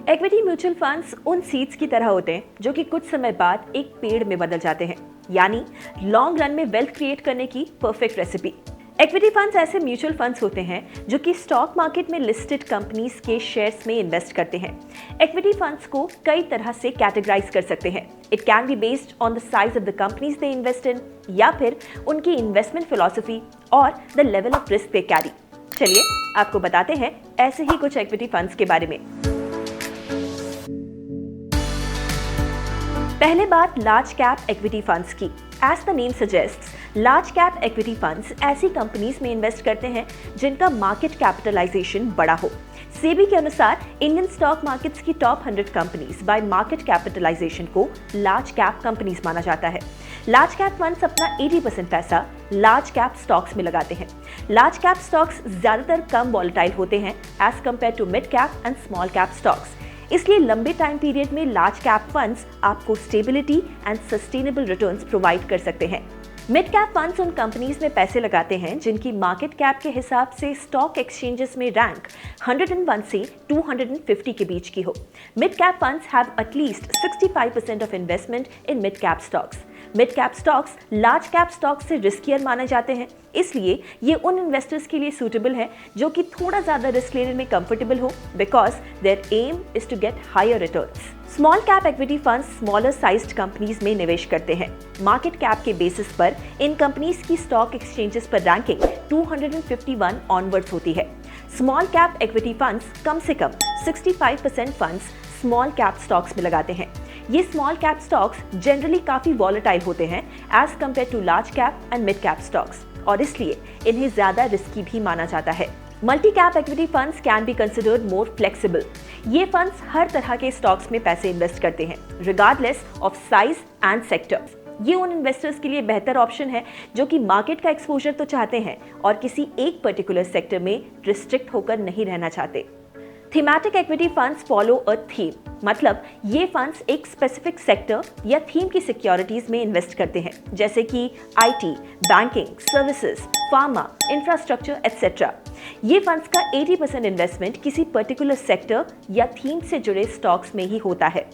Equity mutual funds उन seeds की तरह होते हैं जो कि कुछ समय बाद एक पेड़ में बदल जाते हैं, यानी लॉन्ग रन में वेल्थ क्रिएट करने की परफेक्ट रेसिपी। इक्विटी फंड्स ऐसे म्यूचुअल फंड्स होते हैं जो कि स्टॉक मार्केट में लिस्टेड कंपनीज के शेयर्स में इन्वेस्ट करते हैं। इक्विटी फंड्स को कई तरह से कैटेगराइज कर सकते हैं। It can be based on the size of the companies they invest in, या फिर उनकी इन्वेस्टमेंट फिलॉसफी और the level of risk they carry. चलिए आपको बताते हैं ऐसे ही कुछ इक्विटी फंड्स के बारे में। पहले बात लार्ज कैप इक्विटी फंड्स की। As the name suggests, large cap equity funds ऐसी कंपनीज में इन्वेस्ट करते हैं जिनका मार्केट कैपिटलाइजेशन बड़ा हो। सेबी के अनुसार इंडियन स्टॉक मार्केट्स की top 100 companies by market capitalisation को लार्ज कैप कंपनीज माना जाता है। लार्ज कैप फंड्स अपना 80% पैसा लार्ज कैप स्टॉक्स में लगाते हैं। लार्ज कैप स्टॉक्स ज्यादातर कम वॉलेटाइल होते हैं as compare to mid cap and small cap stocks. इसलिए लंबे टाइम पीरियड में लार्ज कैप फंड्स आपको stability and sustainable returns provide कर सकते हैं। मिड कैप फंड्स उन कंपनीज में पैसे लगाते हैं जिनकी मार्केट कैप के हिसाब से स्टॉक एक्सचेंजेस में रैंक 101 से 250 के बीच की हो। Mid cap funds have at least 65% of investment in mid cap stocks. Mid cap stocks large cap stocks से रिस्कियर माने जाते हैं, इसलिए ये उन इन्वेस्टर्स के लिए सूटेबल है जो कि थोड़ा ज्यादा रिस्क लेने में कंफर्टेबल हो, because their aim is to get higher returns. Small cap equity funds smaller sized companies में निवेश करते हैं। मार्केट कैप के बेसिस पर इन कंपनीज की स्टॉक एक्सचेंजेस पर रैंकिंग 251 ऑनवर्ड्स होती है। स्मॉल कैप इक्विटी फंड्स कम से कम 65% फंड्स स्मॉल कैप स्टॉक्स में लगाते हैं। ये स्मॉल कैप स्टॉक्स जनरली काफी वॉलेटाइल होते हैं as compare to large cap and mid cap stocks, और इसलिए इन्हें ज्यादा रिस्की भी माना जाता है। Multi cap equity funds can be considered more flexible. ये फंड्स हर तरह के स्टॉक्स में पैसे इन्वेस्ट करते हैं, regardless of size and sector. ये उन इन्वेस्टर्स के लिए बेहतर ऑप्शन है जो कि मार्केट का एक्सपोजर तो चाहते हैं और किसी एक पर्टिकुलर सेक्टर में रिस्ट्रिक्ट होकर नहीं रहना चाहते। Thematic equity funds follow a theme, मतलब ये फंड्स एक स्पेसिफिक सेक्टर या थीम की सिक्योरिटीज में इन्वेस्ट करते हैं, जैसे कि IT, banking, services, pharma, infrastructure etcetera. ये फंड्स का 80% इन्वेस्टमेंट किसी पर्टिकुलर सेक्टर या थीम से जुड़े स्टॉक्स में ही होता है।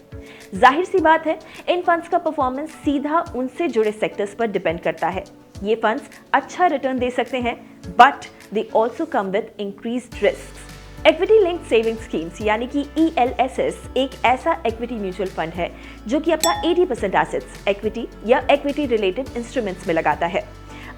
जाहिर सी बात है, इन फंड्स का परफॉर्मेंस सीधा उनसे जुड़े सेक्टर्स पर डिपेंड करता है। ये फंड्स अच्छा रिटर्न दे सकते हैं, but they also come with increased risk. Equity linked saving schemes यानी कि ELSS एक ऐसा इक्विटी म्यूचुअल फंड है जो कि अपना 80% एसेट्स इक्विटी या इक्विटी रिलेटेड इंस्ट्रूमेंट्स में लगाता है।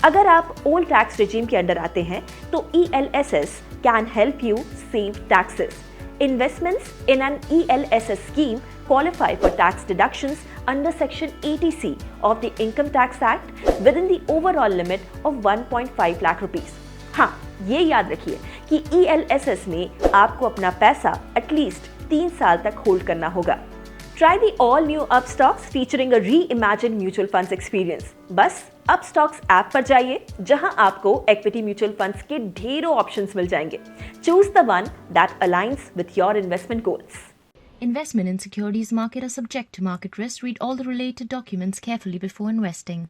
अगर आप ओल्ड टैक्स रिजीम के अंडर आते हैं तो ELSS can help you save taxes. Investments in an ELSS scheme qualify for tax deductions under Section 80C of the Income Tax Act within the overall limit of 1.5 lakh rupees. हाँ, ये याद रखिए कि ELSS में आपको अपना पैसा at least 3 साल तक होल्ड करना होगा। Try the all new Upstocks featuring a reimagined mutual funds experience. बस Upstocks ऐप पर जाइए जहां आपको इक्विटी म्यूचुअल फंड्स के ढेरों ऑप्शंस मिल जाएंगे। Choose the one that aligns with your investment goals. Investment in securities market are subject to market risk. Read all the related documents carefully before investing.